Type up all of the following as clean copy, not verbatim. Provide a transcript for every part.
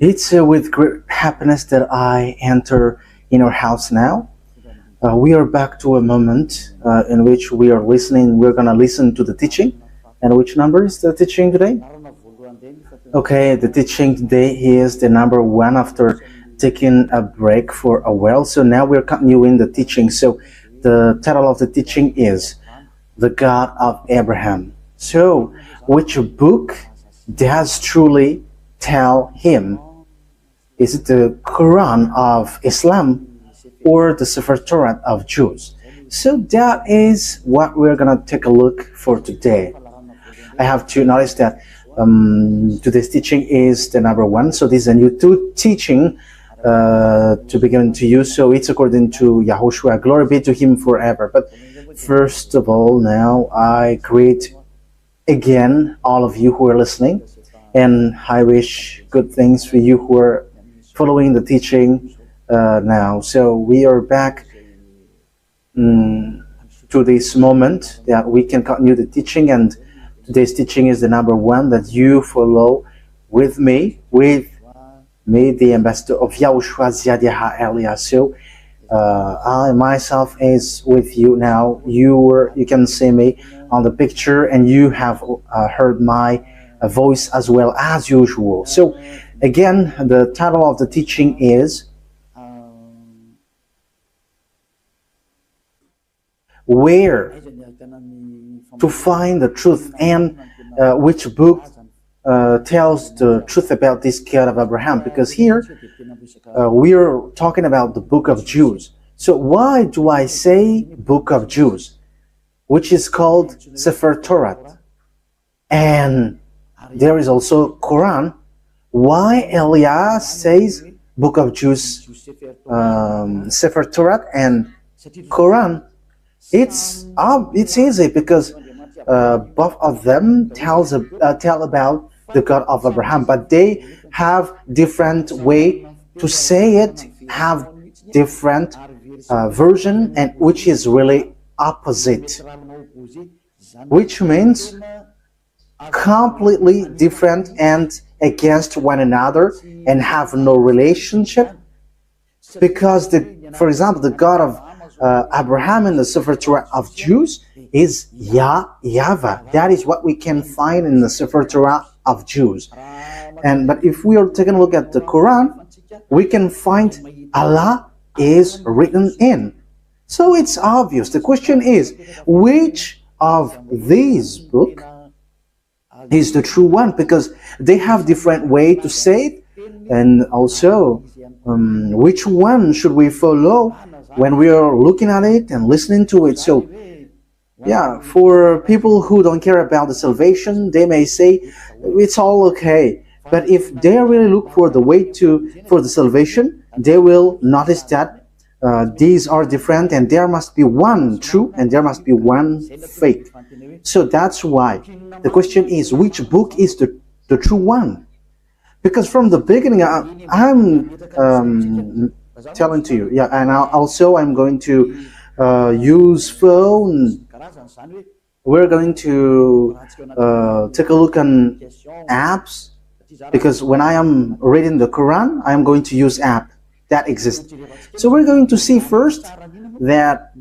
It's with great happiness that I enter in our house now. We are back to a moment in which we are listening. We're going to listen to the teaching. And which number is the teaching today? Okay, the teaching today is the number one after taking a break for a while. So now we're continuing the teaching. So the title of the teaching is The God of Abraham. So, which book does truly tell him? Is it the Quran of Islam or the Torat of Jews? So that is what we're gonna take a look for today. I have to notice that today's teaching is the number one. So this is a new teaching to begin to use. So it's according to YAHOSHUAH. Glory be to him forever. But first of all, now I greet again all of you who are listening, and I wish good things for you who are following the teaching now. So we are back to this moment that we can continue the teaching, and today's teaching is the number one that you follow with me, the ambassador of YAHOSHUAH Ziadiha Elias. So I myself is with you now. You can see me on the picture, and you have heard my voice as well as usual. So again, the title of the teaching is Where to Find the Truth, and which book tells the truth about this God of Abraham, because here we are talking about the book of Jews. So why do I say book of Jews, which is called Torat? And there is also Quran. Why Elias says book of Jews, Torat and Quran? It's easy because both of them tell about the God of Abraham, but they have different way to say it, have different version, and which is really opposite, which means completely different and against one another and have no relationship. Because for example, the God of Abraham in the Torat of Jews is YAHVAH. That is what we can find in the Torat of Jews. But if we are taking a look at the Quran, we can find Allah is written in. So it's obvious. The question is, which of these books is the true one? Because they have different way to say it, and also which one should we follow when we are looking at it and listening to it. So yeah, for people who don't care about the salvation, they may say it's all okay. But if they really look for the way for the salvation, they will notice that these are different, and there must be one true and there must be one fake. So that's why the question is, which book is the true one? Because from the beginning, I'm telling to you, yeah, and also I'm going to use phone. We're going to take a look on apps, because when I am reading the Quran, I am going to use app that exists. So we're going to see first that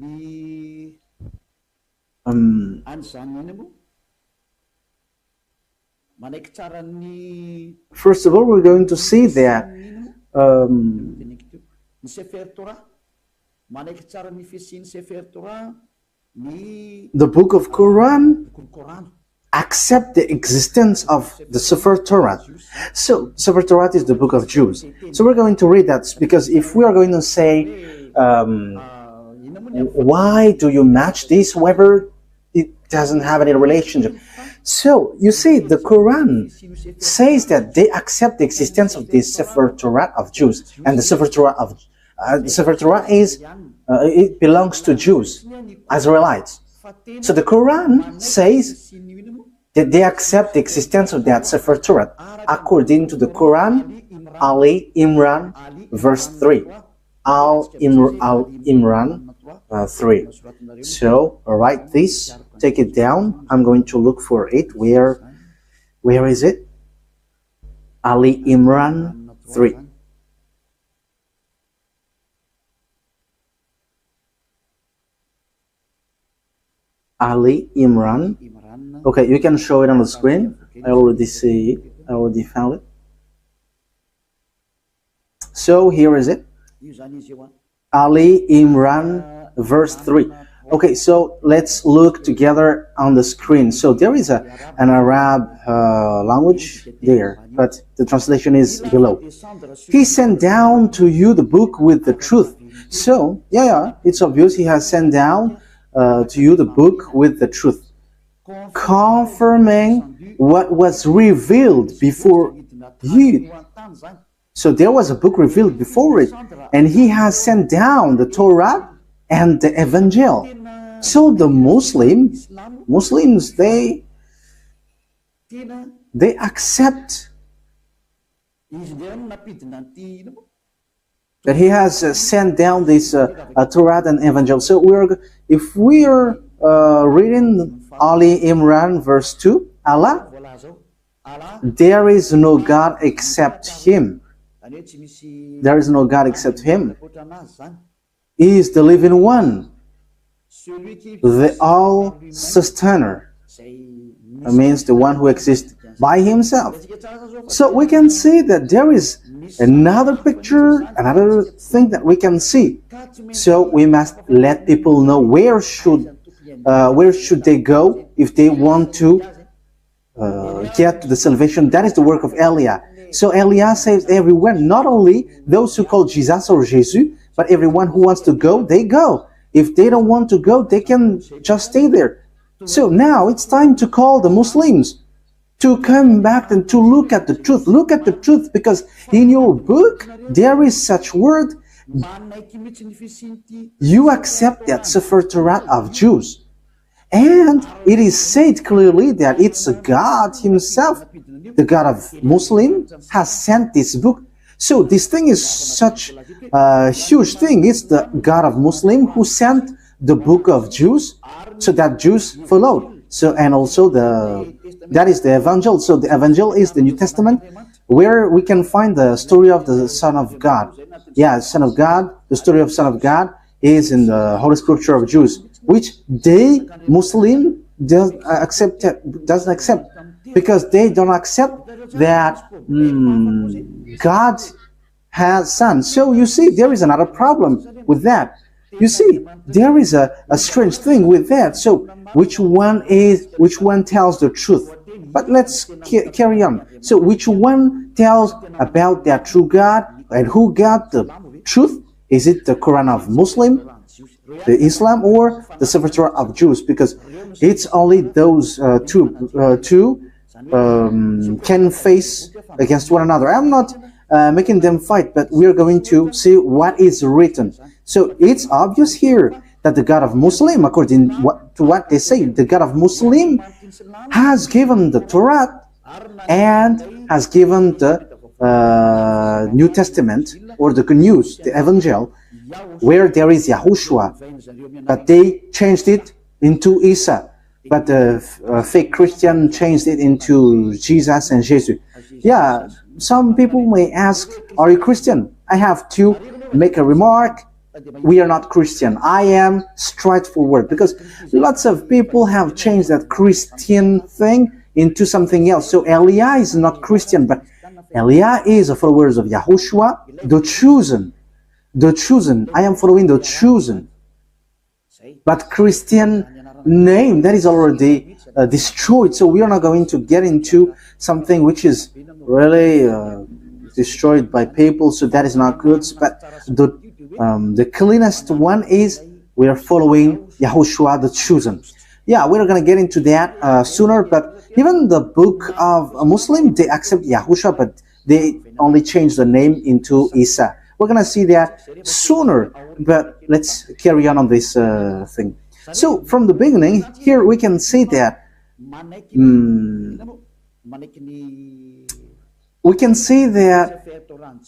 first of all, we're going to see that the book of Quran accept the existence of the Torat. So Torat is the book of Jews. So we're going to read that, because if we are going to say why do you match this, whether it doesn't have any relationship. So you see, the Quran says that they accept the existence of the Torat of Jews, and the Torat of Torat is it belongs to Jews, Israelites. So the Quran says that they accept the existence of that Torat according to the Quran, Ali Imran, verse 3. Al Imran 3. So write this, take it down. I'm going to look for it. Where is it? Ali Imran 3. Ali Imran. Okay, you can show it on the screen. I already see it. I already found it. So here is it. Ali Imran, verse 3. Okay, so let's look together on the screen. So there is an Arab language there, but the translation is below. He sent down to you the book with the truth. So, yeah, it's obvious he has sent down to you the book with the truth, confirming what was revealed before you. So there was a book revealed before it, and he has sent down the Torah and the Evangel. So the Muslims, they accept that he has sent down this Torah and Evangel. So if we are reading Ali Imran verse 2, Allah, there is no God except Him. There is no God except Him. He is the living one, the all-sustainer. That means the one who exists by Himself. So we can see that there is another picture, another thing that we can see. So we must let people know where should they go if they want to get to the salvation. That is the work of Elia. So Elia saves everyone, not only those who call Jesus or Jesus, but everyone who wants to go, they go. If they don't want to go, they can just stay there. So now it's time to call the Muslims to come back and to look at the truth. Look at the truth, because in your book there is such word. You accept that Sefer Torat of Jews. And it is said clearly that it's God Himself, the God of Muslim, has sent this book. So this thing is such a huge thing. It's the God of Muslim who sent the book of Jews, so that Jews followed. So, and also that is the Evangel. So the Evangel is the New Testament, where we can find the story of the Son of God. Yeah, Son of God. The story of Son of God is in the Holy Scripture of Jews, which they Muslim doesn't accept, because they don't accept that God has Son. So you see, there is another problem with that. You see, there is a strange thing with that. So which one tells the truth? But let's carry on. So which one tells about that true God, and who got the truth? Is it the Quran of Muslim, the Islam, or the Sefer Torah of Jews? Because it's only those two can face against one another. I'm not making them fight, but we are going to see what is written. So it's obvious here that the God of Muslim, according to what they say, the God of Muslim has given the Torah and has given the New Testament, or the Good News, the Evangel, where there is YAHOSHUAH, but they changed it into Isa. But the fake Christian changed it into Jesus and Jesus. Yeah, some people may ask, are you Christian? I have to make a remark. We are not Christian. I am straightforward, because lots of people have changed that Christian thing into something else. So Elia is not Christian, but Elia is a follower of YAHOSHUAH, the chosen. The chosen. I am following the chosen. But Christian name, that is already destroyed. So we are not going to get into something which is really destroyed by people. So that is not good. But the cleanest one is we are following YAHOSHUAH, the chosen. Yeah, we're going to get into that sooner. But even the book of a Muslim, they accept YAHOSHUAH, but they only change the name into Isa. We're going to see that sooner, but let's carry on this thing. So from the beginning, here we can see that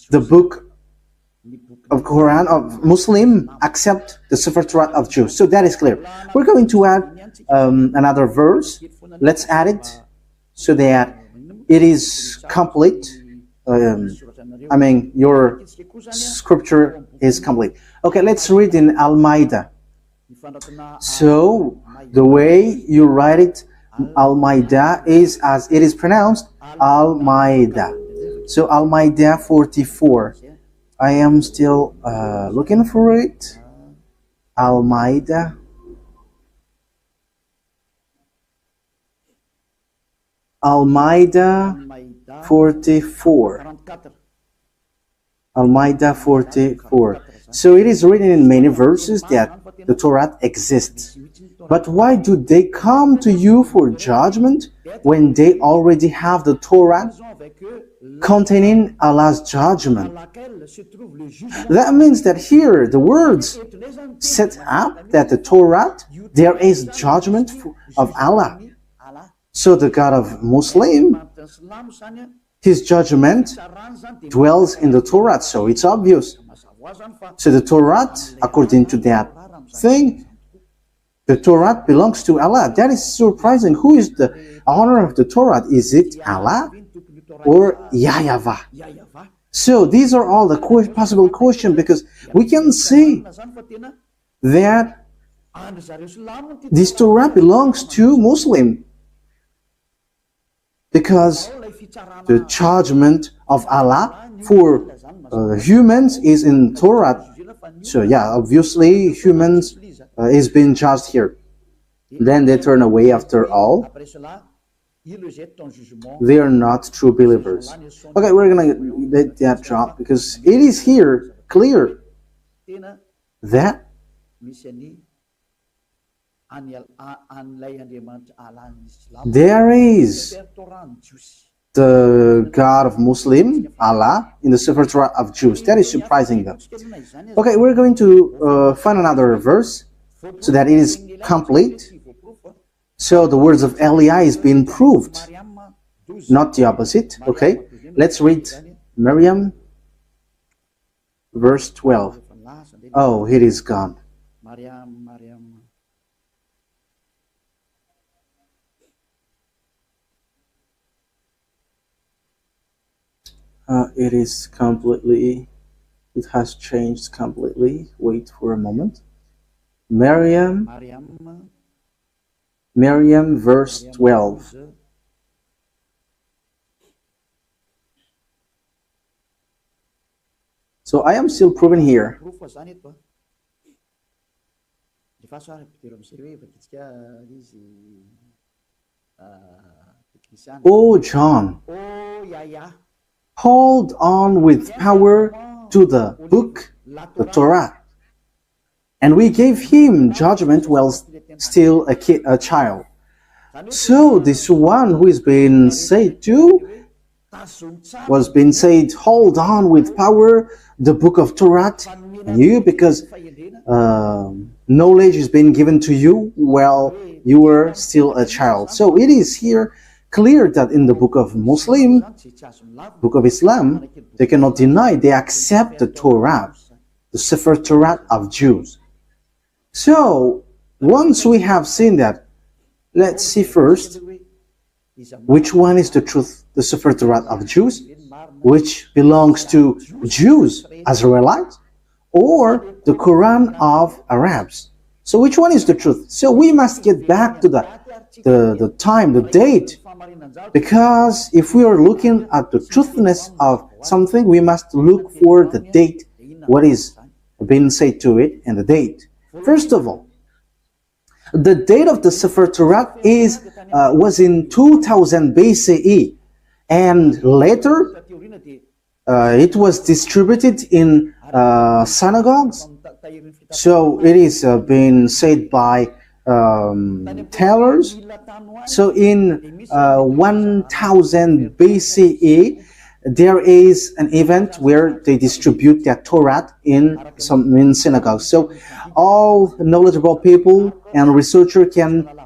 the book of Quran of Muslim accept the Sefer Torah of Jews. So that is clear. We're going to add another verse. Let's add it so that it is complete. I mean, your scripture is complete. Okay, let's read in Almeida. So, the way you write it, Almeida, is as it is pronounced, Almeida. So, Almeida 44. I am still looking for it. Almeida. Almeida 44. Almeida 44. So it is written in many verses that the Torah exists. But why do they come to you for judgment when they already have the Torah containing Allah's judgment? That means that here the words set up that the Torah, there is judgment of Allah. So the God of Muslim, his judgment dwells in the Torah, so it's obvious. So the Torah, according to that thing, the Torah belongs to Allah. That is surprising. Who is the owner of the Torah? Is it Allah or YAHVAH? So these are all the possible questions, because we can see that this Torah belongs to Muslim, because the judgment of Allah for humans is in Torah. So yeah, obviously humans is being judged here. Then they turn away after all. They are not true believers. Okay, we're gonna let that drop, because it is here clear that there is the God of Muslim, Allah, in the Sefer Torah of Jews. That is surprising though. Okay, we're going to find another verse so that it is complete. So the words of Eliah is being proved, not the opposite. Okay, let's read Miriam, verse 12. Oh, it is gone. It is completely, it has changed completely. Wait for a moment. Miriam, verse 12. So I am still proving here. Oh, John, hold on with power to the book, the Torah. And we gave him judgment while still a child. So this one who is being said to was being said, hold on with power the book of Torah, and you, because knowledge is being given to you while you were still a child. So it is here clear that in the book of Muslim, book of Islam, they cannot deny, they accept the Torah, the Sefer Torah of Jews. So once we have seen that, let's see first which one is the truth, the Sefer Torah of Jews, which belongs to Jews, Israelites, or the Quran of Arabs. So which one is the truth? So we must get back to the time, the date, because if we are looking at the truthness of something, we must look for the date, what is being said to it, and the date. First of all, the date of the Sefer Torah was in 2000 BCE, and later it was distributed in synagogues. So it is being said by tailors. So in 1000 BCE, there is an event where they distribute their Torah in synagogues. So all knowledgeable people and researcher can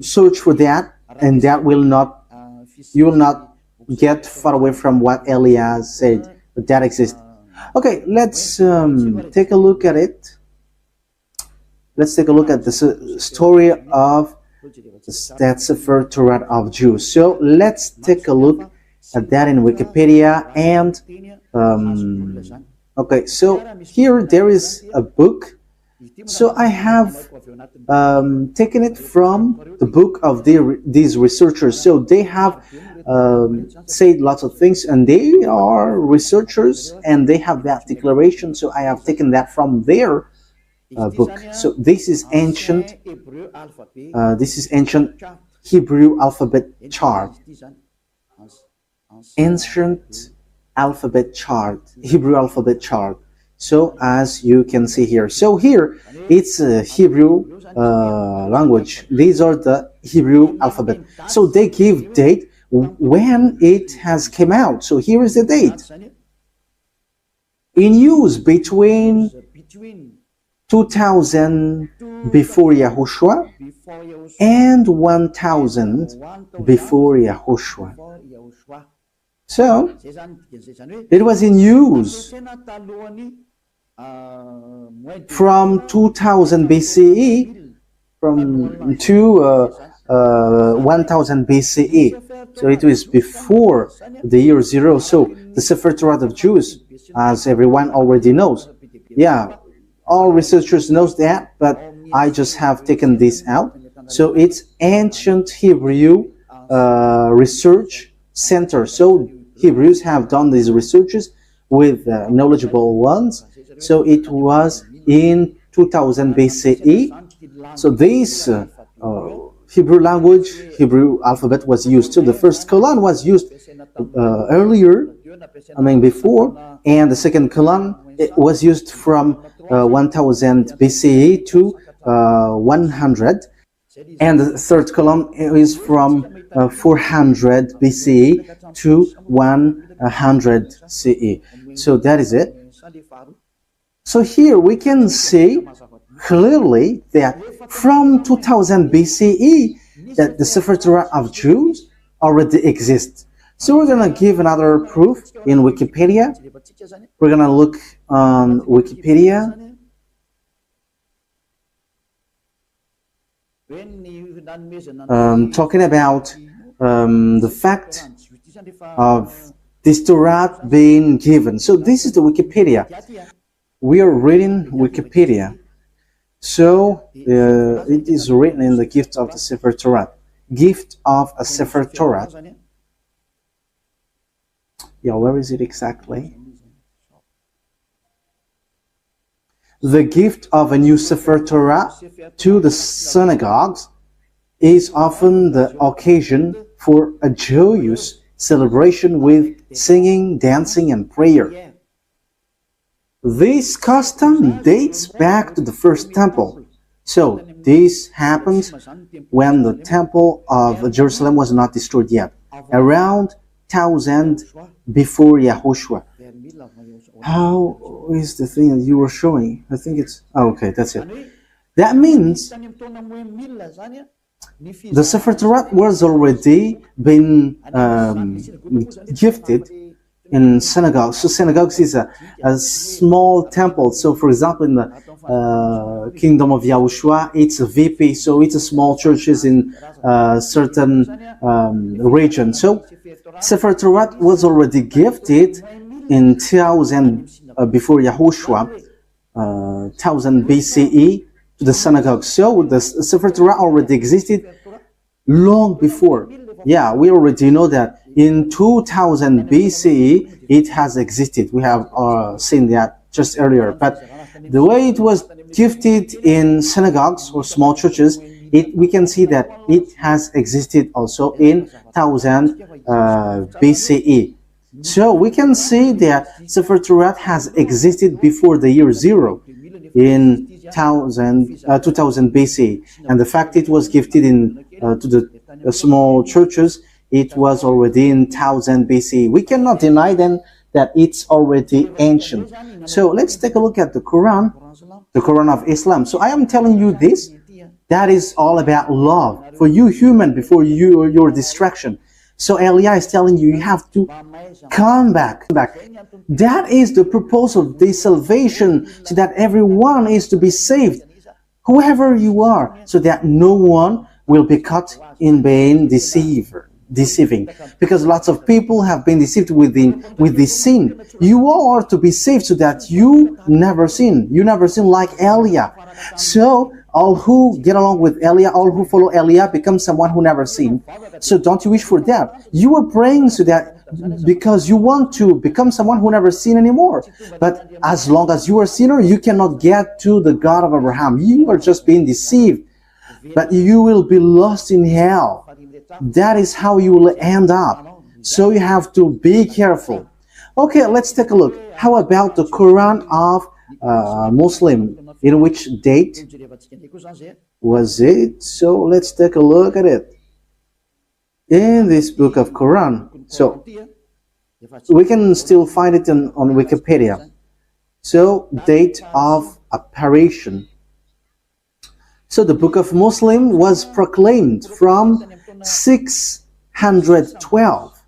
search for that, and that will not, you will not get far away from what Eliah said, but that exists. Okay, let's take a look at it. Let's take a look at the story of that Sefer Torah of Jews. So let's take a look at that in Wikipedia. And okay, so here there is a book. So I have taken it from the book of these researchers. So they have said lots of things, and they are researchers, and they have that declaration. So I have taken that from their book. So this is ancient. This is ancient Hebrew alphabet chart. Ancient alphabet chart, Hebrew alphabet chart. So as you can see here, so here it's a Hebrew language. These are the Hebrew alphabet. So they give date when it has came out. So here is the date. In use between 2000 before Yahushua and 1000 before Yahushua. So it was in use from 2000 BCE to 1000 BCE. So it was before the year 0. So the Sefer Torat of Jews, as everyone already knows. Yeah, all researchers knows that, but I just have taken this out. So it's ancient Hebrew research center. So Hebrews have done these researches with knowledgeable ones. So it was in 2000 BCE. So this Hebrew language, Hebrew alphabet was used. So the first colon was used earlier, before, and the second colon it was used from 1000 BCE to 100. And the third column is from 400 BCE to 100 CE. So that is it. So here we can see clearly that from 2000 BCE that the Sefer Torah of Jews already exists. So we're going to give another proof in Wikipedia. We're going to look on Wikipedia. Talking about the fact of this Torah being given. So this is the Wikipedia. We are reading Wikipedia. So it is written in the gift of the Sefer Torah. Gift of a Sefer Torah. Yeah, where is it exactly? The gift of a new Sefer Torah to the synagogues is often the occasion for a joyous celebration with singing, dancing, and prayer. This custom dates back to the first temple. So this happened when the temple of Jerusalem was not destroyed yet, around 1000 before Yahushua. How is the thing that you were showing? I think it's... Oh, okay, that's it. That means the Sefer Torah was already been gifted in synagogues. So synagogues is a small temple. So for example, in the kingdom of Yahushua, it's a VP. So it's a small churches in certain region. So Sefer Torah was already gifted in 1000 before Yahushua, 1000 BCE to the synagogue. So the Sefer Torah already existed long before. Yeah, we already know that in 2000 BCE it has existed. We have seen that just earlier. But the way it was gifted in synagogues or small churches, we can see that it has existed also in 1000 BCE. So we can see that Sefer Torah has existed before the year 0 in 2000 BC, and the fact it was gifted in to the small churches, it was already in 1000 BC. We cannot deny then that it's already ancient. So let's take a look at the Quran of Islam. So I am telling you this, that is all about love for you human before your distraction. So Elia is telling you, you have to come back. That is the purpose of this salvation, so that everyone is to be saved, whoever you are, so that no one will be caught in being deceived. deceiving, because lots of people have been deceived with this sin. You are to be saved so that you never sin. You never sin like Eliah. So all who get along with Eliah, all who follow Eliah, become someone who never sinned. So don't you wish for that? You are praying so that because you want to become someone who never sinned anymore. But as long as you are a sinner, you cannot get to the God of Abraham. You are just being deceived. But you will be lost in hell. That is how you will end up. So you have to be careful. Okay, let's take a look. How about the Quran of Muslim? In which date was it? So let's take a look at it. In this book of Quran. So we can still find it on Wikipedia. So date of apparition. So the book of Muslim was proclaimed from 612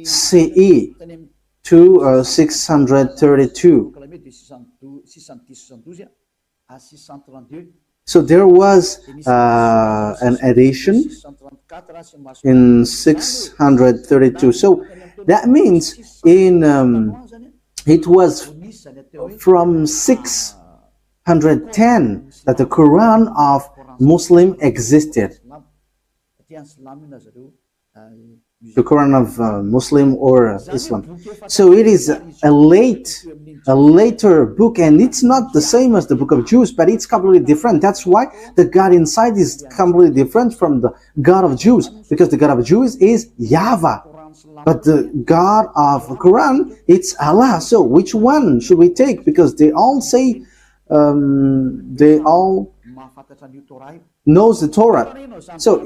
CE to 632. So there was an edition in 632. So that means it was from 610 that the Quran of Muslim existed. The Quran of Muslim or Islam. So it is a later book, and it's not the same as the book of Jews, but it's completely different. That's why the God inside is completely different from the God of Jews, because the God of Jews is YAHVAH, but the God of Quran, it's Allah. So which one should we take? Because they all say, they all knows the Torah. So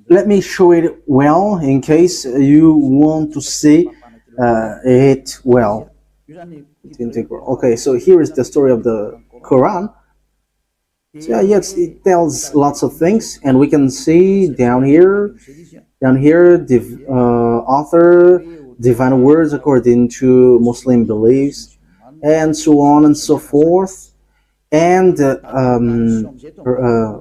let me show it well in case you want to see it well. Okay, so here is the story of the Quran. So yes, it tells lots of things, and we can see down here, the author, divine words according to Muslim beliefs, and so on and so forth. And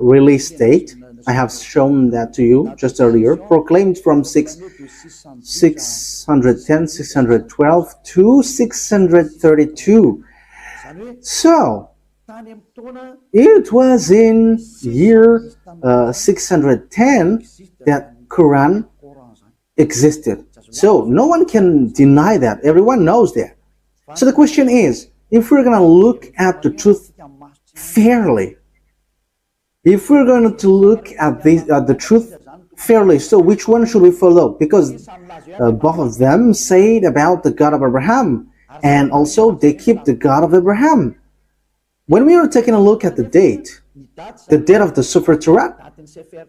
release date, I have shown that to you just earlier, proclaimed from 610, 612 to 632. So it was in year 610 that Quran existed. So no one can deny that. Everyone knows that. So the question is, if we're going to look at the truth fairly, if we're going to look at the truth fairly, so which one should we follow? Because both of them say about the God of Abraham, and also they keep the God of Abraham. When we are taking a look at the date of the Sefer Torat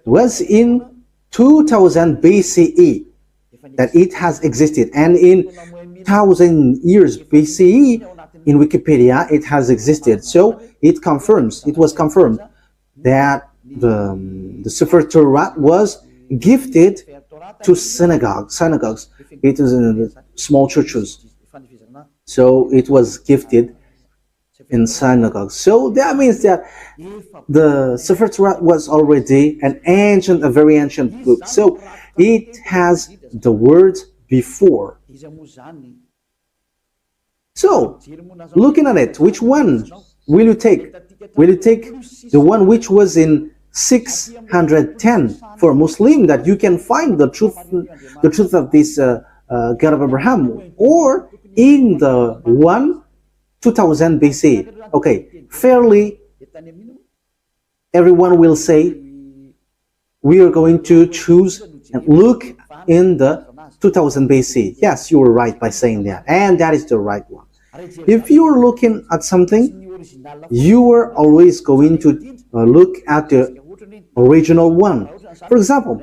was in 2000 BCE that it has existed, and in 1000 years BCE in Wikipedia it has existed. So it was confirmed that the Sefer Torat was gifted to synagogues. It is in small churches. So it was gifted in synagogues. So that means that the Sefer Torat was already a very ancient book. So it has the words before. So, looking at it, which one will you take? Will you take the one which was in 610 for Muslim, that you can find the truth of this God of Abraham, or in the 2000 BC? Okay, fairly, everyone will say we are going to choose and look in the 2000 BC. Yes, you were right by saying that, and that is the right one. If you are looking at something, you are always going to look at the original one. For example,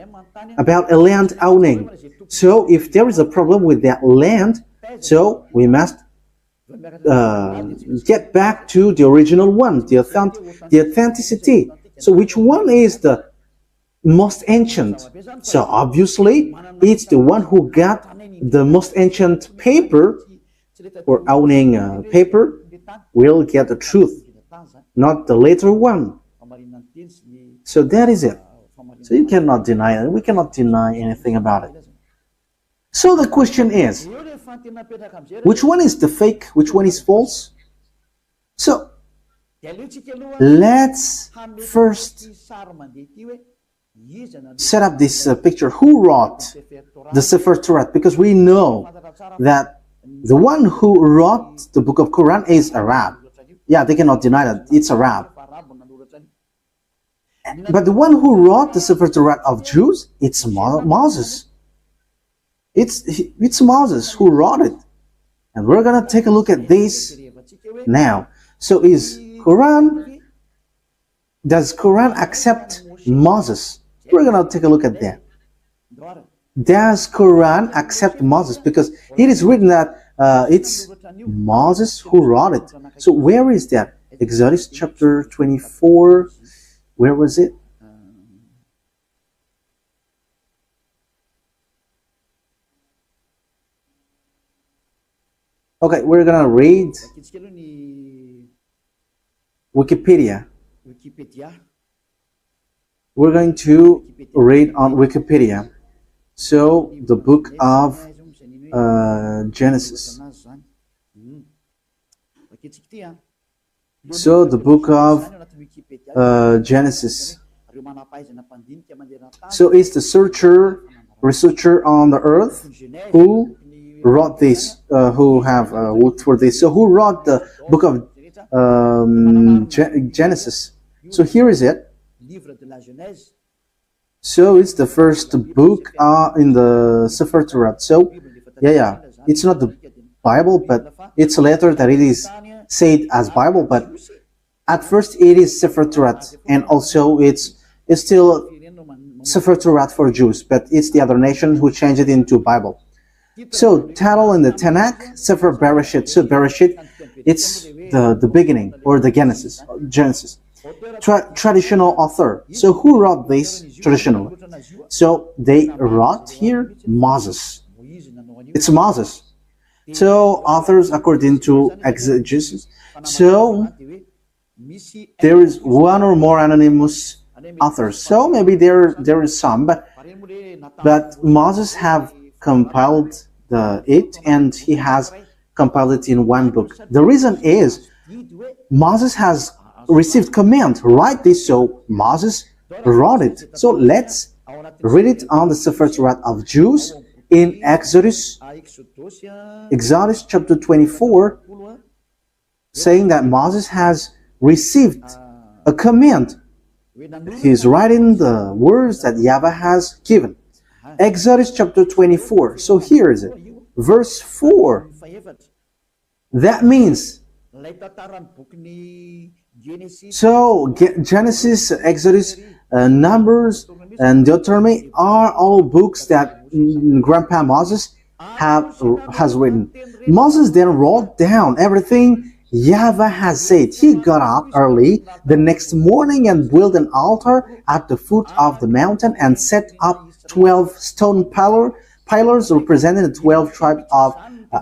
about a land owning. So if there is a problem with that land, so we must get back to the original one, the authenticity. So which one is the most ancient? So obviously it's the one who got the most ancient paper, or owning paper, will get the truth, not the later one. So that is it. So you cannot deny it. We cannot deny anything about it. So the question is, which one is the fake? Which one is false? So let's first set up this picture. Who wrote the Sefer Torat? Because we know that the one who wrote the book of Quran is Arab. Yeah, they cannot deny that it's Arab. But the one who wrote the Sefer Torat of Jews, it's Moses. It's Moses who wrote it. And we're going to take a look at this now. So does Quran accept Moses? We're going to take a look at that. Does Quran accept Moses? Because it is written that it's Moses who wrote it. So where is that? Exodus chapter 24. Where was it? Okay, we're gonna read Wikipedia. We're going to read on Wikipedia. So the book of Genesis. So the book of Genesis. So it's the researcher on the earth who wrote this, who have worked for this. So who wrote the book of Genesis? So here is it. So it's the first book in the Sefer Torat. So yeah, it's not the Bible, but it's a letter that it is said as Bible, but at first it is Sefer Torat, and also it's still Sefer Torat for Jews, but it's the other nation who changed it into Bible. So title in the Tanakh, Sefer Bereshit. So Bereshit, it's the beginning, or the Genesis. Traditional author. So who wrote this traditionally? So they wrote here Moses. It's Moses. So authors according to exegesis. So there is one or more anonymous authors. So maybe there is some, but Moses have compiled it, and he has compiled it in one book. The reason is Moses has received command, write this, so Moses wrote it. So let's read it on the Sefer Torat of Jews in Exodus chapter 24, saying that Moses has received a command. He's writing the words that YAHVAH has given. Exodus chapter 24. So here is it. Verse 4. That means, so Genesis, Exodus, Numbers, and Deuteronomy are all books that Grandpa Moses has written. Moses then wrote down everything YAHVAH has said. He got up early the next morning and built an altar at the foot of the mountain and set up 12 stone pillars representing the 12 tribes of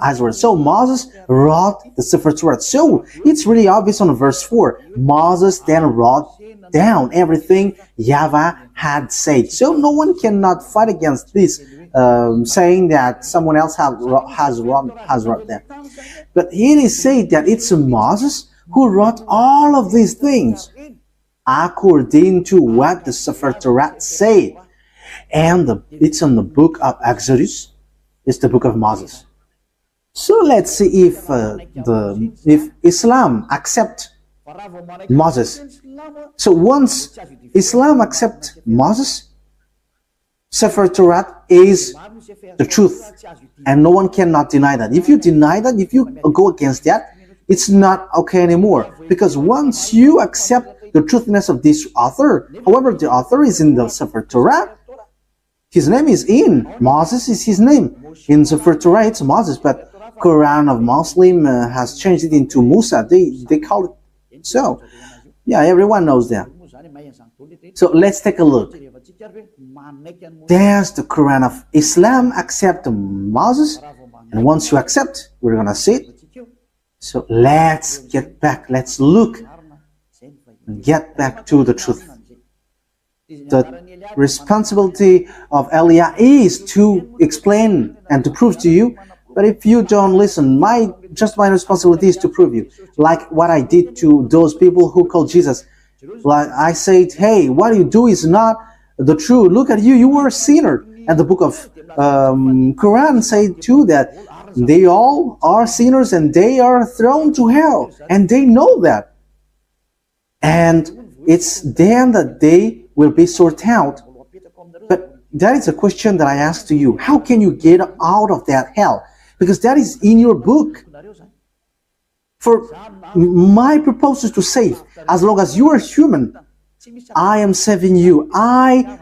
Israel. So Moses wrote the Sefer Torat. So it's really obvious on verse 4. Moses then wrote down everything YAHVAH had said. So no one cannot fight against this, saying that someone else has wrote that. But it is said that it's Moses who wrote all of these things according to what the Sefer Torat said. And it's in the book of Exodus. It's the book of Moses. So let's see if Islam accept Moses. So once Islam accept Moses, Sefer Torat is the truth, and no one cannot deny that. If you deny that, if you go against that, it's not okay anymore. Because once you accept the truthiness of this author, however, the author is in the Sefer Torat, his name is in. Moses is his name. In Sefer Torat, it's Moses, but Quran of Muslim has changed it into Musa. They call it so. Yeah, everyone knows that. So let's take a look. Does the Quran of Islam accept Moses? And once you accept, we're going to see it. So let's get back. Let's look and get back to the truth. the responsibility of Elia is to explain and to prove to you. But if you don't listen, my responsibility is to prove you. Like what I did to those people who called Jesus. Like I said, hey, what you do is not the truth. Look at you, you were a sinner. And the book of Quran said too that they all are sinners and they are thrown to hell. And they know that. And it's then that they will be sorted out. But that is a question that I ask to you. How can you get out of that hell? Because that is in your book. For my purpose is to save. As long as you are human, I am saving you. I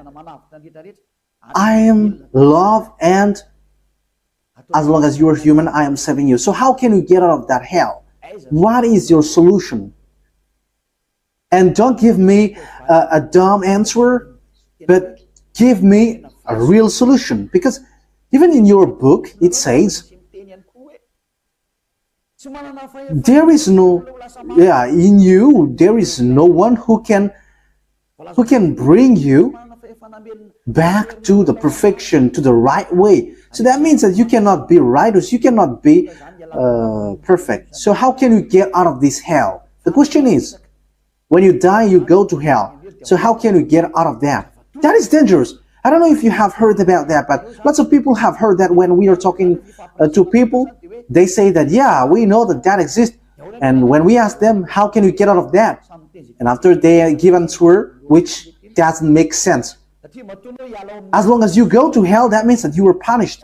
am love, and as long as you are human, I am saving you. So how can you get out of that hell? What is your solution? And don't give me a dumb answer, but give me a real solution. Because even in your book, it says, there is no, in you, there is no one who can bring you back to the perfection, to the right way. So that means that you cannot be righteous, you cannot be perfect. So how can you get out of this hell? The question is, when you die, you go to hell. So how can you get out of that? That is dangerous. I don't know if you have heard about that, but lots of people have heard that when we are talking to people, they say that, yeah, we know that that exists. And when we ask them, how can you get out of that? And after they give an answer which doesn't make sense. As long as you go to hell, that means that you were punished.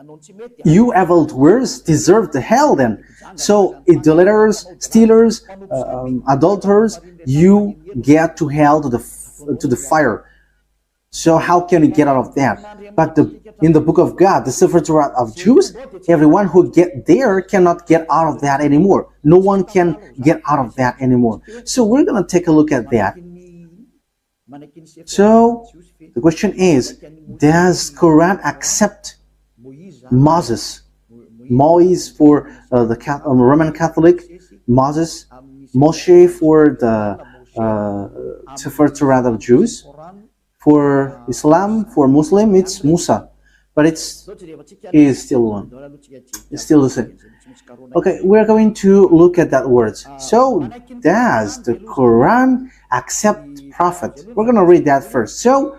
You evildoers deserve the hell then. So idolaters, stealers, adulterers, you get to hell, to the fire. So how can you get out of that? But in the book of God, the Sefer Torat of Jews, everyone who get there cannot get out of that anymore. No one can get out of that anymore. So we're going to take a look at that. So the question is, does Quran accept Moses for the Roman Catholic, Moses, Moshe for the Sefer Torat of Jews? For Islam, for Muslim, it's Musa, but he is still one. It's still the same. Okay, we're going to look at that words. So, does the Quran accept prophet? We're going to read that first. So,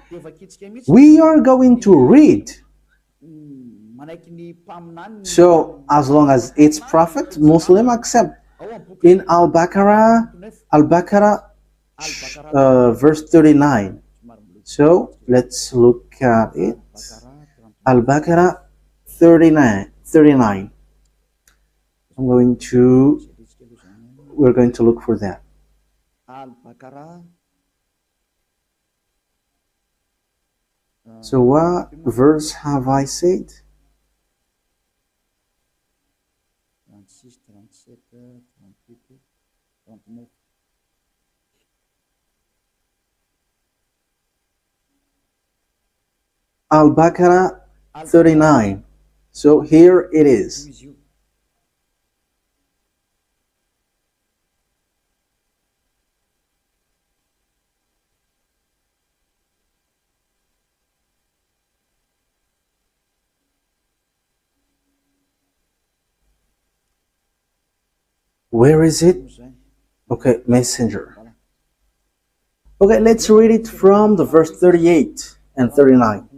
we are going to read. So, as long as it's prophet, Muslim accept. In Al-Baqarah, verse 39. So let's look at it. Al-Baqarah 39. We're going to look for that. So what verse have I said? Al-Baqarah 39. So here it is. Where is it? Okay, messenger. Okay, let's read it from the verse 38 and 39.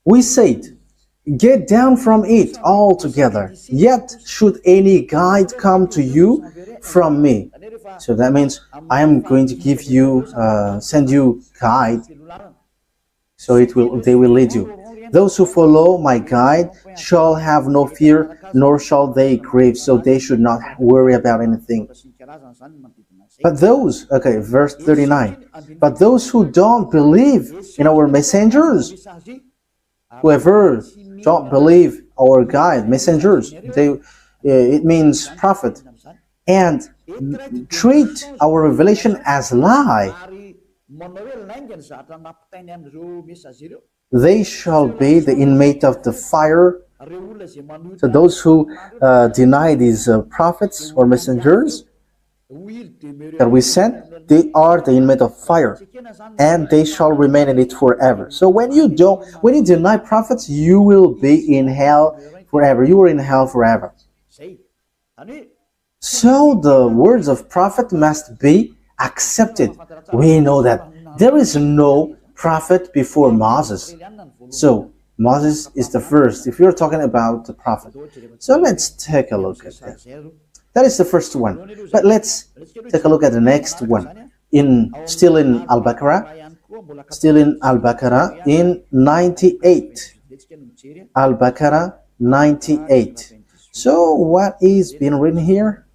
We said, get down from it altogether, yet should any guide come to you from me. So that means I am going to give you, send you guide, so they will lead you. Those who follow my guide shall have no fear, nor shall they grieve, so they should not worry about anything. But those, okay, verse 39, but those who don't believe in our messengers, whoever don't believe our guide, messengers, it means prophet, and treat our revelation as lie, they shall be the inmate of the fire. So those who deny these prophets or messengers, that we said, they are the inmate of fire, and they shall remain in it forever. So when you deny prophets, you will be in hell forever. You are in hell forever. So the words of prophet must be accepted. We know that there is no prophet before Moses. So Moses is the first, if you're talking about the prophet. So let's take a look at that. That is the first one. But let's take a look at the next one. Still in Al-Baqarah. Still in Al-Baqarah in 98. Al-Baqarah 98. So what is being written here?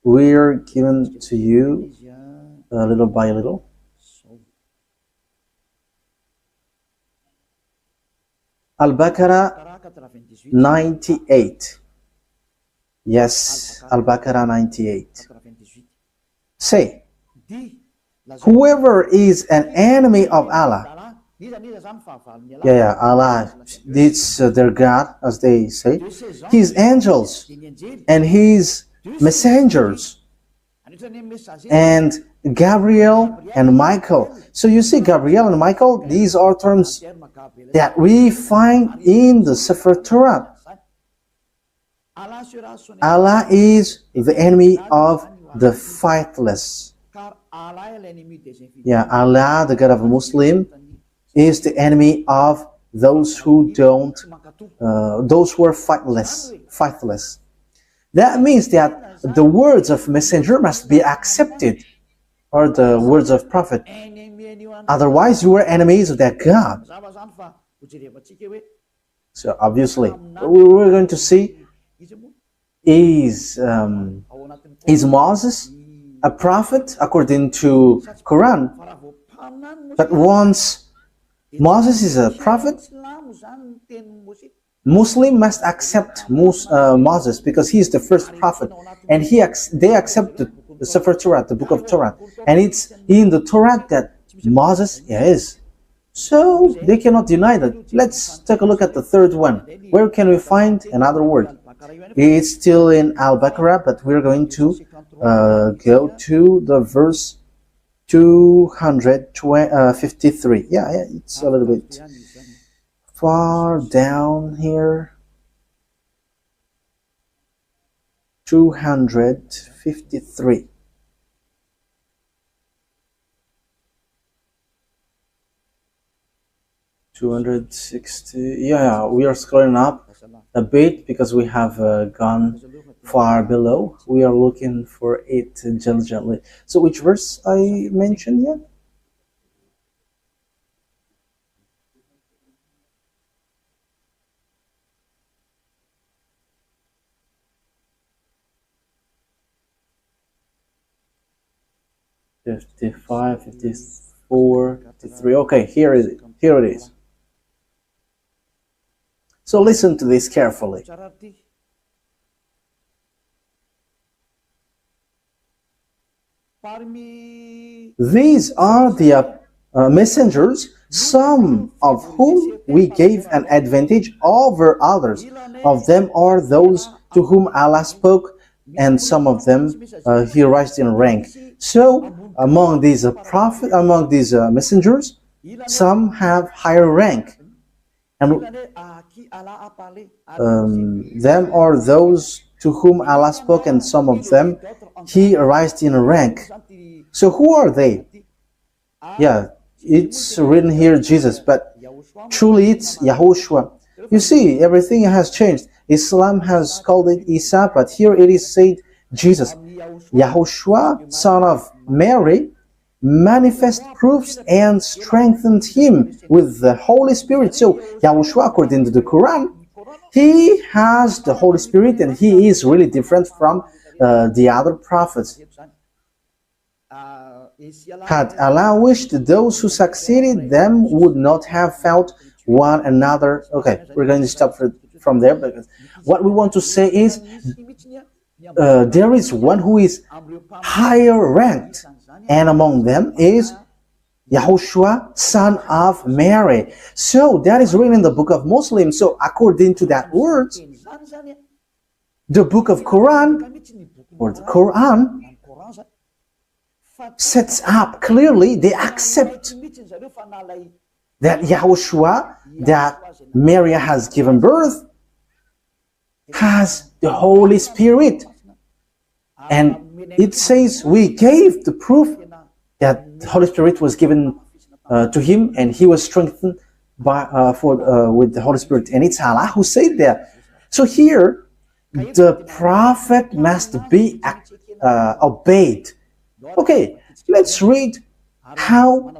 We're given to you little by little. Al-Baqarah 98. Yes, Al-Baqarah 98. Say, whoever is an enemy of Allah, Allah, it's their God, as they say, his angels and his messengers, and Gabriel and Michael. So you see, Gabriel and Michael, these are terms that we find in the Sefer Torat. Allah is the enemy of the faithless. Yeah, Allah, the God of a Muslim, is the enemy of those who don't, those who are faithless. That means that the words of messenger must be accepted, or the words of prophet. Otherwise, you are enemies of that God. So obviously, we're going to see, is Moses a prophet according to Quran? But once Moses is a prophet, Muslim must accept Moses because he is the first prophet, and they accept the Sefer Torah, the book of Torah, and it's in the Torah that Moses is. So they cannot deny that. Let's take a look at the third one. Where can we find another word? It's still in Al-Baqarah, but we're going to go to the verse 253. Yeah, it's a little bit far down here. 253. Yeah, we are scrolling up a bit because we have gone far below. We are looking for it diligently. So which verse I mentioned yet? "55, 54, 53. Okay, here it is. So listen to this carefully. These are the messengers, some of whom we gave an advantage over others. Of them are those to whom Allah spoke, and some of them He raised in rank. So among these messengers, some have higher rank, and them are those to whom Allah spoke, and some of them He raised in rank. So who are they? Yeah, it's written here Jesus, but truly it's YAHOSHUAH. You see, everything has changed. Islam has called it Isa, but here it is said Jesus. YAHOSHUAH, son of Mary, manifest proofs and strengthened him with the Holy Spirit. So YAHOSHUAH, according to the Quran, he has the Holy Spirit, and he is really different from the other prophets. Had Allah wished, those who succeeded them would not have felt one another. Okay, we're going to stop from there, because what we want to say is there is one who is higher ranked, and among them is YAHOSHUAH, son of Mary. So that is written in the book of Muslims. So according to that word, the book of Quran or the Quran sets up clearly, they accept that YAHOSHUAH, that Mary has given birth, has the Holy Spirit. And it says we gave the proof that the Holy Spirit was given to him, and he was strengthened by with the Holy Spirit. And it's Allah who said that. So here, the prophet must be obeyed. Okay, let's read how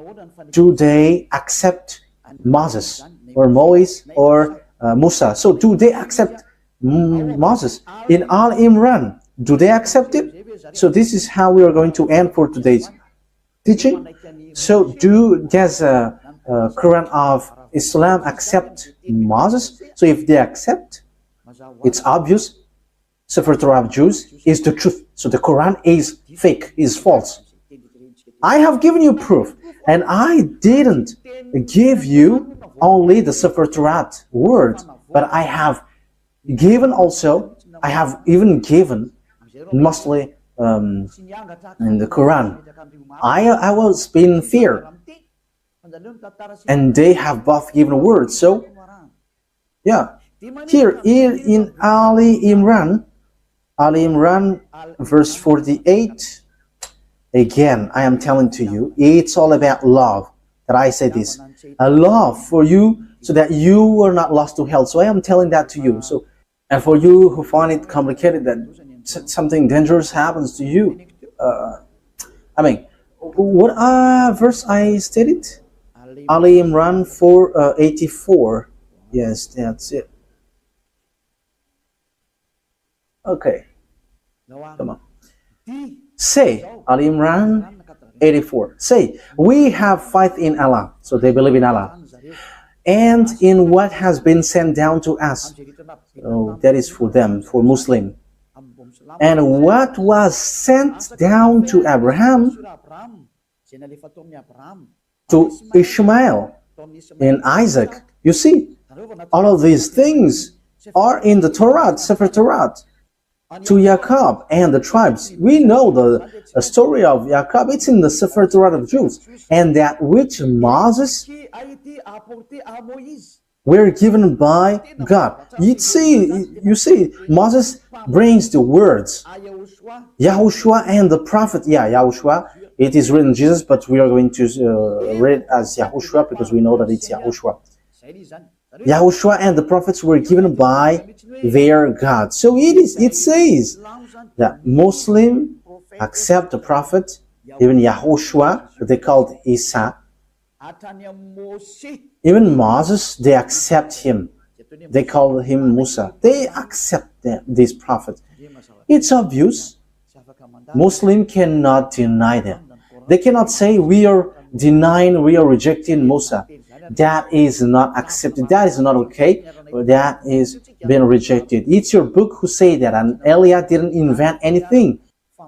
do they accept Moses or Moise or Musa. So do they accept Moses in Al Imran? Do they accept it? So this is how we are going to end for today's teaching. So does Quran of Islam accept Moses? So if they accept, it's obvious Sefer Torah of Jews is the truth. So the Quran is fake, is false. I have given you proof, and I didn't give you only the Sefer Torah word, but I have given also, I have even given mostly in the Quran. I was in fear, and they have both given words. So yeah, here in Ali Imran verse 48, again I am telling to you, it's all about love. That I say this, a love for you so that you are not lost to hell. So I am telling that to you. So, and for you who find it complicated that something dangerous happens to you, I mean, what verse I stated? Ali Imran 4:84. Yes, that's it. Okay, come on. Say, Ali Imran 84. Say, we have faith in Allah. So they believe in Allah. And in what has been sent down to us. So that is for them, for Muslim. And what was sent down to Abraham, to Ishmael, and Isaac. You see, all of these things are in the Torat, Sefer Torah. To Jacob and the tribes. We know the story of Jacob. It's in the Sefer Torah of Jews. And that which Moses were given by God. You see, Moses brings the words. YAHOSHUAH and the prophet. Yeah, YAHOSHUAH. It is written Jesus, but we are going to read it as YAHOSHUAH because we know that it's YAHOSHUAH. YAHOSHUAH and the prophets were given by their God. So it says that Muslim accept the prophet, even YAHOSHUAH, they called Isa. Even Moses, they accept him. They call him Musa. They accept this prophet. It's obvious. Muslim cannot deny them. They cannot say we are denying, we are rejecting Musa. That is not accepted. That is not okay. That is being rejected. It's your book who say that, and Eliah didn't invent anything.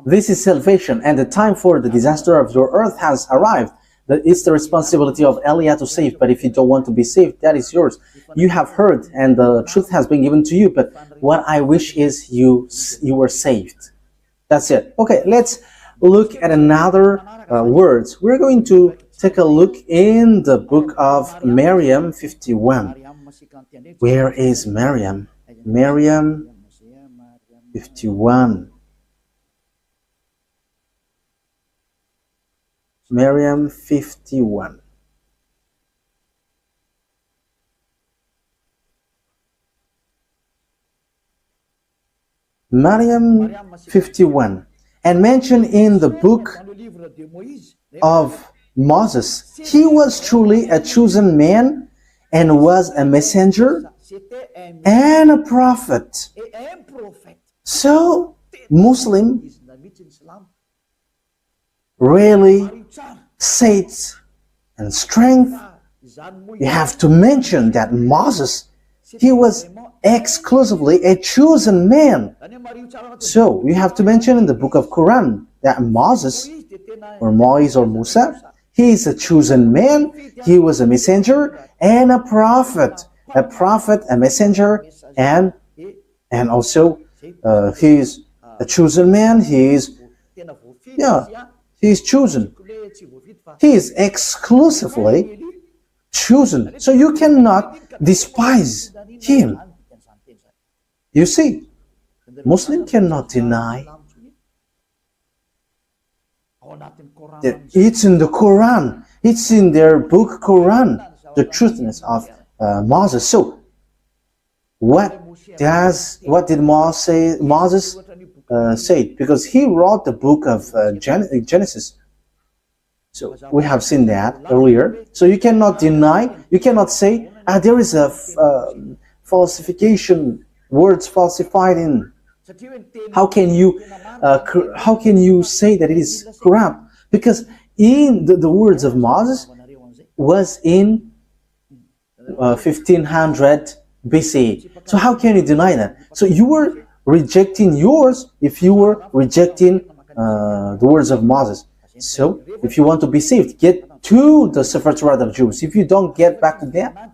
This is salvation, and the time for the disaster of your earth has arrived. It's the responsibility of Eliah to save, but if you don't want to be saved, that is yours. You have heard, and the truth has been given to you, but what I wish is you were saved. That's it. Okay, let's look at another words. We're going to take a look in the book of Miriam 51. Where is Miriam? Miriam 51. Miriam 51. Miriam 51. And mentioned in the book of Moses, he was truly a chosen man and was a messenger and a prophet. So, Muslim really says and strength, you have to mention that Moses, he was exclusively a chosen man. So, you have to mention in the book of Quran that Moses, or Moise or Musa, he is a chosen man, he was a messenger and a prophet, a messenger, and also he is a chosen man. He is chosen. He is exclusively chosen. So you cannot despise him. You see, Muslim cannot deny that it's in the Quran. It's in their book Quran, the truthness of Moses. So what did Moses say? Because he wrote the book of Genesis. So we have seen that earlier. So you cannot deny, you cannot say, there is a falsification, words falsified in. How can you say that it is corrupt? Because in the words of Moses was in 1500 BC. So how can you deny that? So you were rejecting yours if you were rejecting the words of Moses. So if you want to be saved, get to the Sefer Torat of Jews. If you don't get back to that,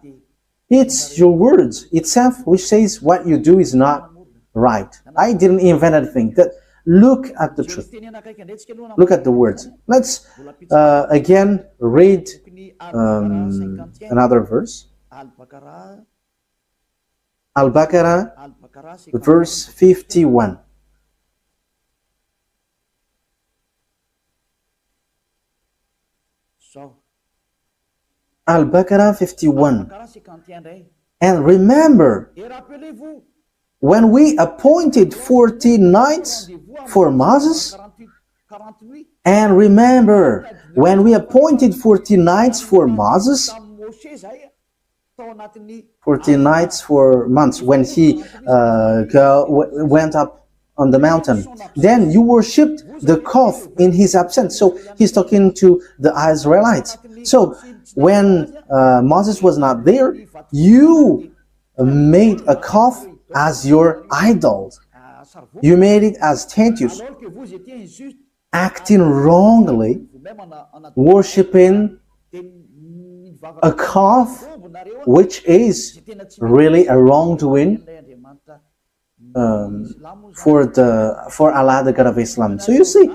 it's your words itself which says what you do is not right. I didn't invent anything. Look at the truth. Look at the words. Let's again read another verse. Al-Baqarah, verse 51. Al-Baqarah 51. And remember, when we appointed 40 nights for Moses, and remember, when we appointed 40 nights for Moses, 40 nights for months, when he went up on the mountain, then you worshipped the calf in his absence. So he's talking to the Israelites. So when Moses was not there, you made a calf as your idol. You made it as statues, acting wrongly, worshipping a calf, which is really a wrongdoing for Allah, the God of Islam. So you see,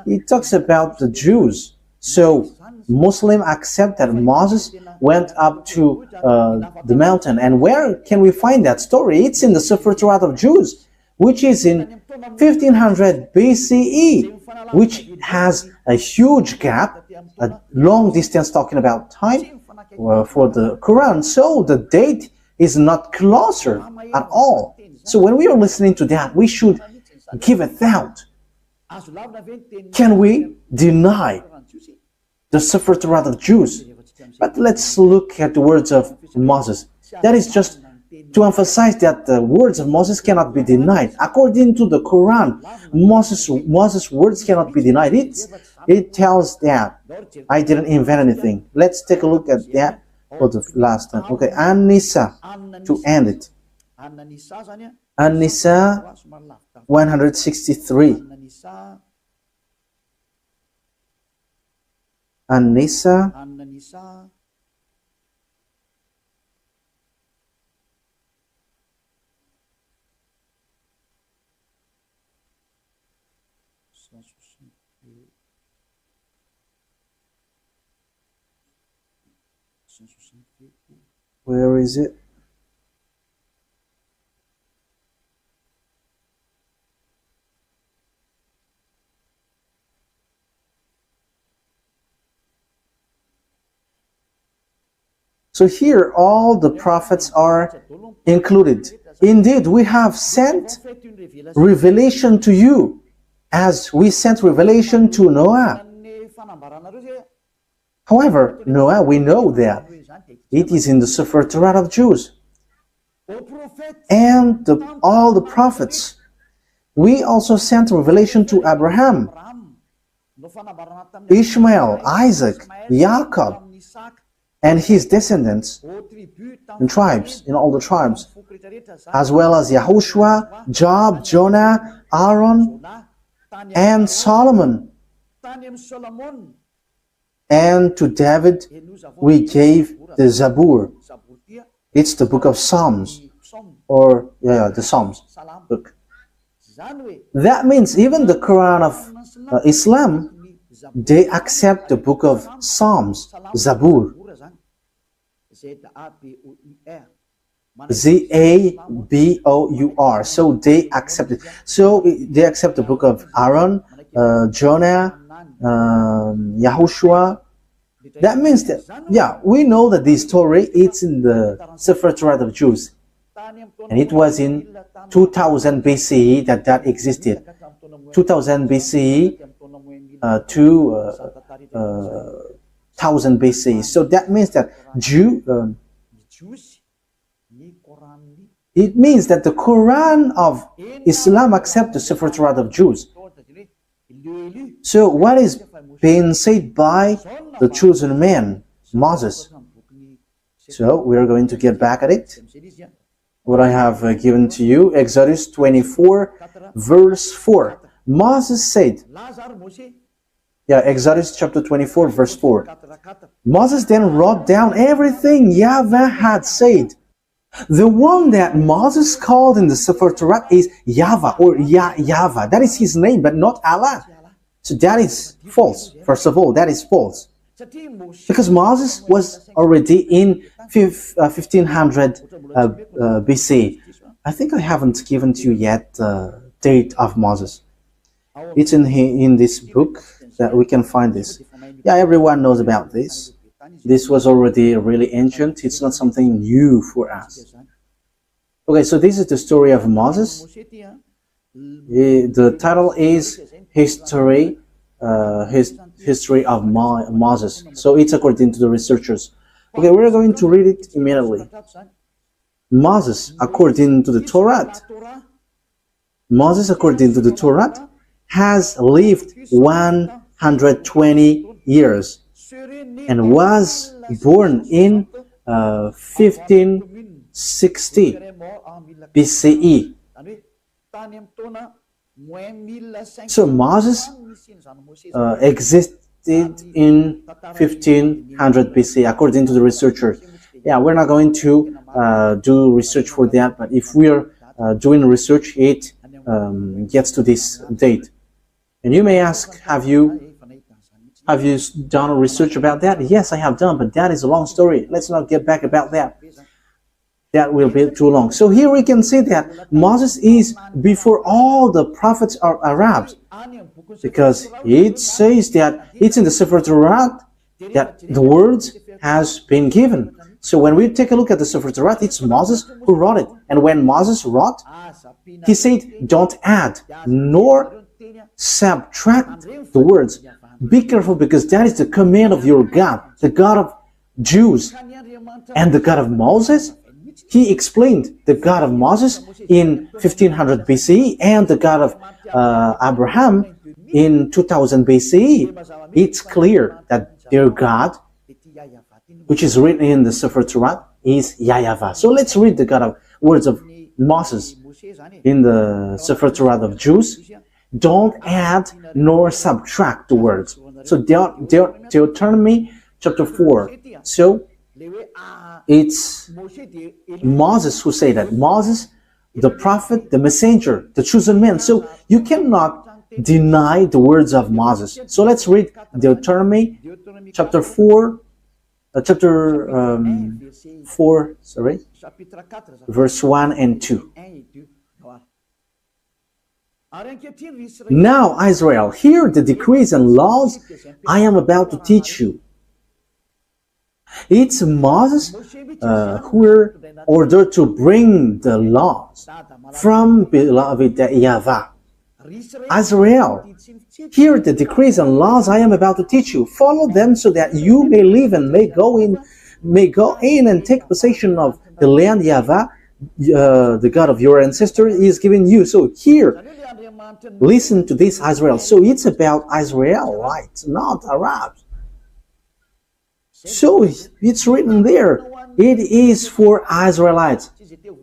it talks about the Jews. So Muslim accept that Moses went up to the mountain. And where can we find that story? It's in the Sefer Torat of Jews, which is in 1500 BCE, which has a huge gap, a long distance talking about time for the Quran. So the date is not closer at all. So when we are listening to that, we should give a thought. Can we deny the Sefer Torat of Jews? But let's look at the words of Moses. That is just to emphasize that the words of Moses cannot be denied. According to the Quran, Moses' words cannot be denied. It tells that. I didn't invent anything. Let's take a look at that for the last time. Okay, An-Nisa, to end it. An-Nisa 163. An-Nisa where is it? So here all the prophets are included. Indeed, we have sent revelation to you as we sent revelation to Noah. However, Noah, we know that it is in the Sefer Torat of Jews. And all the prophets. We also sent revelation to Abraham, Ishmael, Isaac, Jacob, and his descendants in tribes, in all the tribes, as well as YAHOSHUAH, Job, Jonah, Aaron, and Solomon. And to David we gave the Zabur. It's the book of Psalms, or the Psalms book. That means even the Quran of Islam, they accept the book of Psalms, Zabur, Zabour. So they accept it. So they accept the book of Aaron, Jonah, YAHOSHUAH. That means that, yeah, we know that this story, it's in the Sefer Torat of Jews. And it was in 2000 BCE that existed. 2000 BCE to 1000 BCE. So that means that it means that the Quran of Islam accepts the Sefer Torat of Jews. So what is being said by the chosen man, Moses? So we are going to get back at it. What I have given to you, Exodus 24, verse 4. Moses said, Exodus chapter 24, verse 4. Moses then wrote down everything YAHVAH had said. The one that Moses called in the Sefer Torat is YAHVAH or YAHVAH. That is his name, but not Allah. So that is false. First of all, that is false. Because Moses was already in 1500 BC. I think I haven't given to you yet the date of Moses. It's in this book that we can find this. Yeah, everyone knows about this. This was already really ancient. It's not something new for us. Okay, so this is the story of Moses. The title is History of Moses. So it's according to the researchers. Okay, we're going to read it immediately. Moses, according to the Torat, has lived 120 years and was born in 1560 BCE. So Moses existed in 1500 BC, according to the researchers. Yeah, we're not going to do research for that, but if we are doing research, it gets to this date. And you may ask, have you done research about that? Yes, I have done, but that is a long story. Let's not get back about that. That will be too long. So here we can see that Moses is before all the prophets are Arabs, because it says that it's in the Sefer Torat that the words has been given. So when we take a look at the Sefer Torat, it's Moses who wrote it. And when Moses wrote, he said, don't add nor subtract the words. Be careful, because that is the command of your God, the God of Jews. And the God of Moses, he explained the God of Moses in 1500 BCE and the God of Abraham in 2000 BCE. It's clear that their God, which is written in the Sefer Torat, is YAHVAH. So let's read the words of Moses in the Sefer Torat of Jews. Don't add nor subtract the words. So Deuteronomy chapter 4. So it's Moses who said that. Moses, the prophet, the messenger, the chosen man. So you cannot deny the words of Moses. So let's read Deuteronomy chapter 4, verse 1 and 2. Now, Israel, hear the decrees and laws I am about to teach you. It's Moses who were ordered to bring the laws from beloved YAHVAH. Israel, hear the decrees and laws I am about to teach you. Follow them so that you may live and may go in and take possession of the land YAHVAH, the God of your ancestors, is giving you. So here, listen to this, Israel. So it's about Israelites, not Arabs. So it's written there. It is for Israelites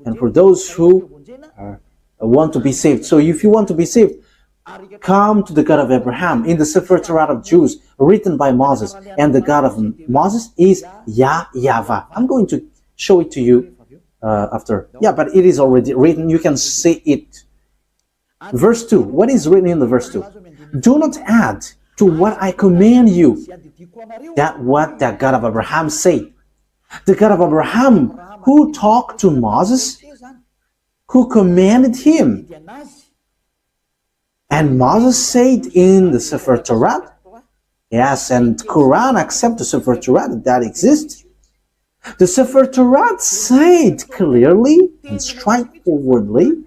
and for those who want to be saved. So if you want to be saved, come to the God of Abraham in the Sefer Torat of Jews, written by Moses. And the God of Moses is YAHVAH. I'm going to show it to you after. Yeah, but it is already written. You can see it. Verse 2, what is written in the verse 2? Do not add to what I command you. That what the God of Abraham said. The God of Abraham who talked to Moses, who commanded him. And Moses said in the Sefer Torat, yes, and Quran accept the Sefer Torat that exists. The Sefer Torat said clearly and straightforwardly,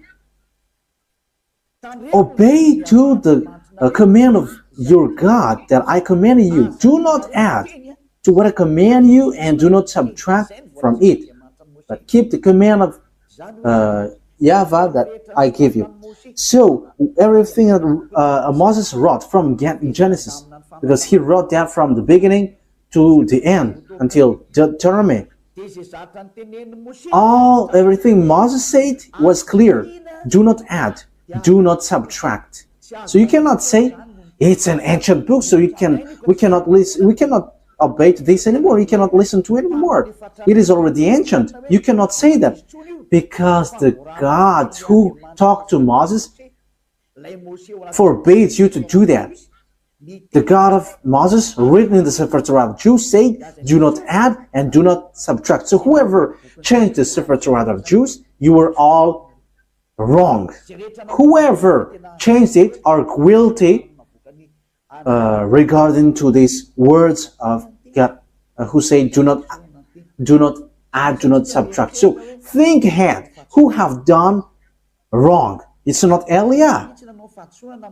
obey to the command of your God that I command you. Do not add to what I command you and do not subtract from it, but keep the command of YAHVAH that I give you. So everything that Moses wrote from Genesis, because he wrote that from the beginning to the end until Deuteronomy, everything Moses said was clear. Do not add, do not subtract. So you cannot say it's an ancient book, so we cannot obey to this anymore. You cannot listen to it anymore. It is already ancient. You cannot say that, because the God who talked to Moses forbids you to do that. The God of Moses, written in the Sefer Torah of Jews, said, do not add and do not subtract. So whoever changed the Sefer Torah of Jews, you were all wrong. Whoever changed it are guilty regarding to these words of God, who say, do not add, do not subtract. So think ahead. Who have done wrong? It's not Eliah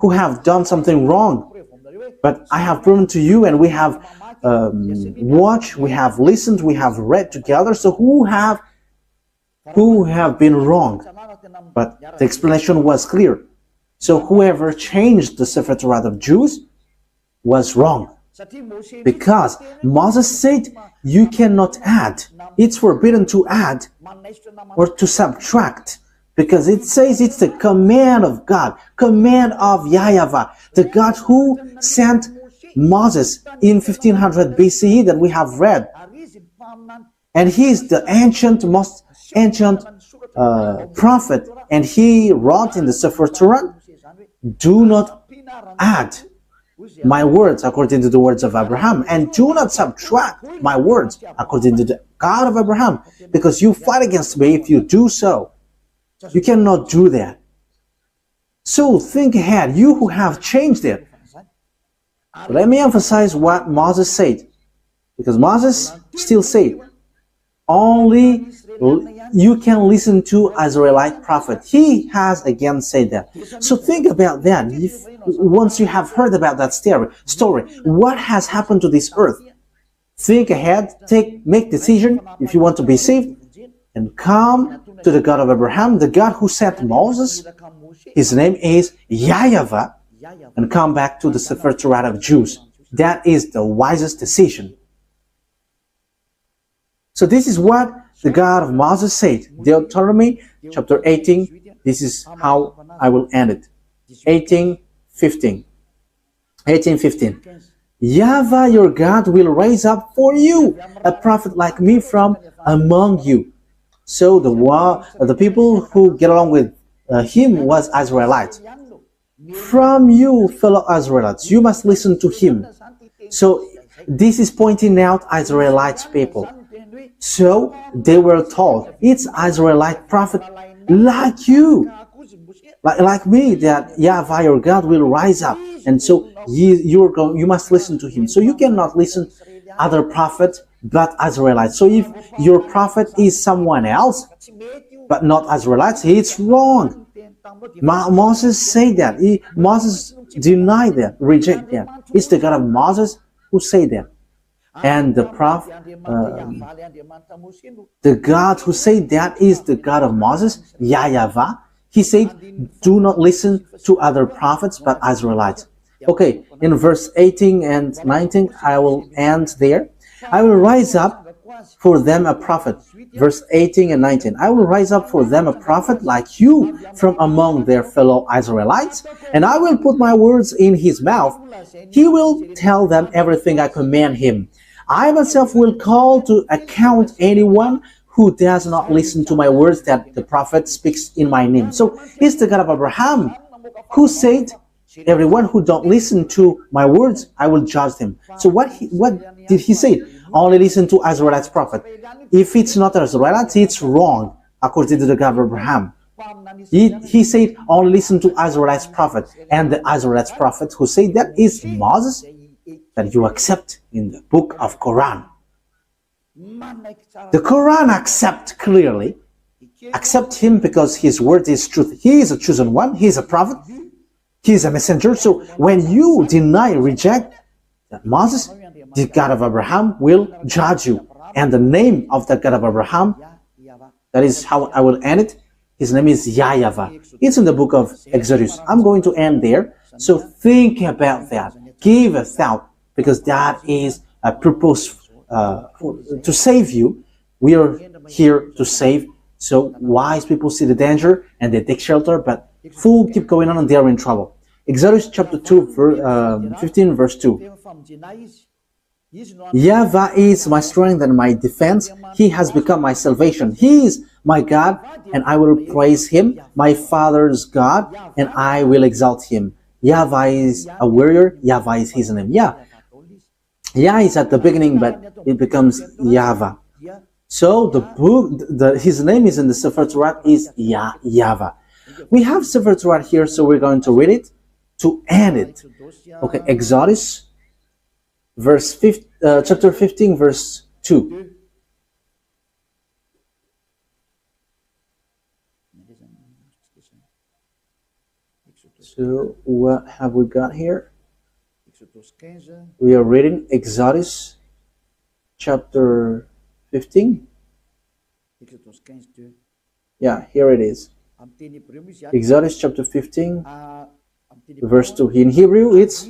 who have done something wrong. But I have proven to you, and we have watched, we have listened, we have read together. So who have been wrong? But the explanation was clear. So whoever changed the Sefer Torah of Jews was wrong. Because Moses said you cannot add. It's forbidden to add or to subtract. Because it says it's the command of God, command of YAHVAH, the God who sent Moses in 1500 BCE that we have read. And he is the most ancient prophet. And he wrote in the Sefer Torah, do not add my words according to the words of Abraham, and do not subtract my words according to the God of Abraham, because you fight against me if you do so. You cannot do that. So think ahead, you who have changed it. Let me emphasize what Moses said, because Moses still said, only you can listen to Israelite prophet. He has again said that. So think about that. Once you have heard about that story, what has happened to this earth? Think ahead, make decision if you want to be saved, and come to the God of Abraham, the God who sent Moses. His name is YAHVAH, and come back to the Sefer Torah of Jews. That is the wisest decision. So this is what the God of Moses said. Deuteronomy chapter 18, this is how I will end it. 18:15. YAHVAH your God will raise up for you a prophet like me from among you. So the people who get along with him was Israelites. From you, fellow Israelites, you must listen to him. So this is pointing out Israelites people. So they were told, it's Israelite prophet like you, like me, that YAHVAH your God will rise up, and so you must listen to him. So you cannot listen other prophets but Israelites. So if your prophet is someone else but not Israelites, it's wrong. Moses said that. Moses denied that, reject that. It's the God of Moses who said that. And the prophet, the God who said that is the God of Moses, YAHVAH. He said, do not listen to other prophets but Israelites. Okay, in verse 18 and 19, I will end there. I will rise up for them a prophet. Verse 18 and 19. I will rise up for them a prophet like you from among their fellow Israelites, and I will put my words in his mouth. He will tell them everything I command him. I myself will call to account anyone who does not listen to my words that the prophet speaks in my name. So he's the God of Abraham who said, everyone who don't listen to my words, I will judge them. So what did he say? Only listen to Israelite prophet. If it's not Israelite, it's wrong, according to the God of Abraham. He said, only listen to Israelite prophet. And the Israelite prophet who said that is Moses, that you accept in the book of Quran. The Quran accept him because his word is truth. He is a chosen one, he is a prophet, he is a messenger. So when you deny, reject that Moses, the God of Abraham will judge you. And the name of the God of Abraham, that is how I will end it, his name is YAHVAH. It's in the book of Exodus. I'm going to end there. So think about that. Give a thought, because that is a purpose to save you. We are here to save. So wise people see the danger and they take shelter, but fools keep going on and they are in trouble. Exodus chapter 2, 15 verse 2. YAHVAH is my strength and my defense. He has become my salvation. He is my God, and I will praise him, my father's God, and I will exalt him. YAHVAH is a warrior. YAHVAH is his name. Yah is at the beginning, but it becomes YAHVAH. So the book, his name is in the Sefer Torat is YAHVAH. We have Sefer Torat here, so we're going to read it to end it. Okay, Exodus, chapter 15, verse 2. So what have we got here? We are reading Exodus chapter 15. Yeah, here it is. Exodus chapter 15, verse 2. In Hebrew, it's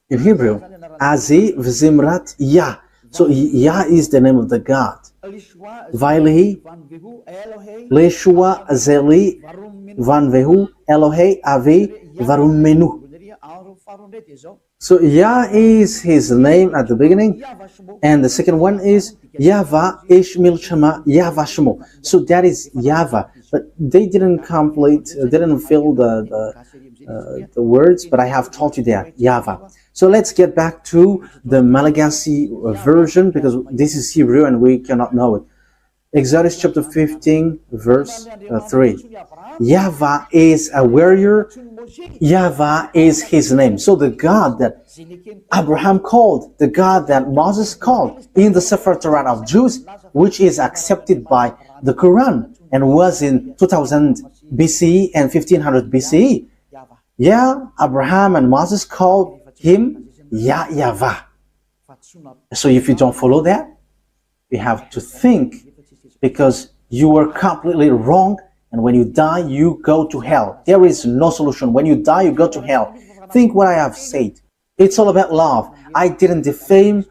Azi V'Zimrat Yah. So Yah is the name of the God. Vailehi, Leshua Zeli, Vanvehu, Elohe, Avi, Varumenu. So Yah is his name at the beginning, and the second one is YAHVAH Ishmil Shema YAHVAH Shemo. So that is YAHVAH, but they didn't fill the words, but I have told you that YAHVAH. So let's get back to the Malagasy version, because this is Hebrew and we cannot know it. Exodus chapter 15, verse 3. YAHVAH is a warrior. YAHVAH is his name. So the God that Abraham called, the God that Moses called in the Sefer Torat of Jews, which is accepted by the Quran and was in 2000 BCE and 1500 BCE. Yeah, Abraham and Moses called him YAHVAH. So if you don't follow that, you have to think, because you were completely wrong, and when you die, you go to hell. There is no solution. When you die, you go to hell. Think what I have said. It's all about love. I didn't defame,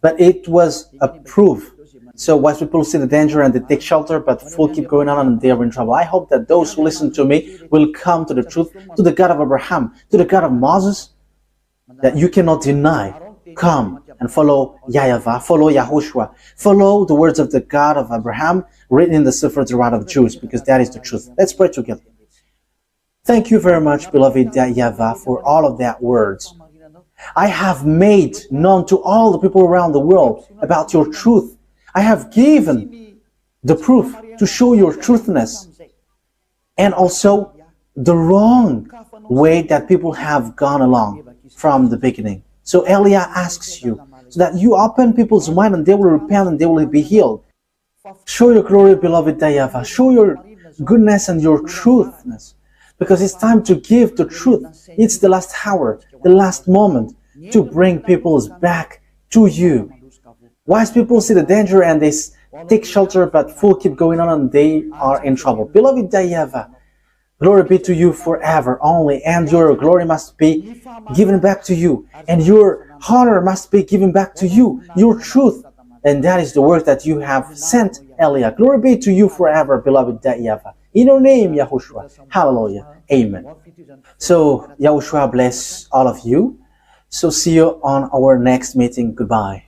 but it was a proof. So wise people see the danger and they take shelter, but fools keep going on and they are in trouble. I hope that those who listen to me will come to the truth, to the God of Abraham, to the God of Moses, that you cannot deny. Come and follow YAHVAH, follow YAHOSHUAH, follow the words of the God of Abraham written in the Sefer Torat of Jews, because that is the truth. Let's pray together. Thank you very much, beloved YAHVAH, for all of that words. I have made known to all the people around the world about your truth. I have given the proof to show your truthness, and also the wrong way that people have gone along from the beginning. So Elia asks you, so that you open people's mind and they will repent and they will be healed. Show your glory, beloved YAHVAH. Show your goodness and your truthness, because it's time to give the truth. It's the last hour, the last moment to bring peoples back to you. Wise people see the danger and they take shelter, but fools keep going on and they are in trouble. Beloved YAHVAH, glory be to you forever only, and your glory must be given back to you, and your honor must be given back to you, your truth. And that is the word that you have sent, Elia. Glory be to you forever, beloved YAHVAH. In your name, YAHOSHUAH. Hallelujah. Amen. So, YAHOSHUAH bless all of you. So see you on our next meeting. Goodbye.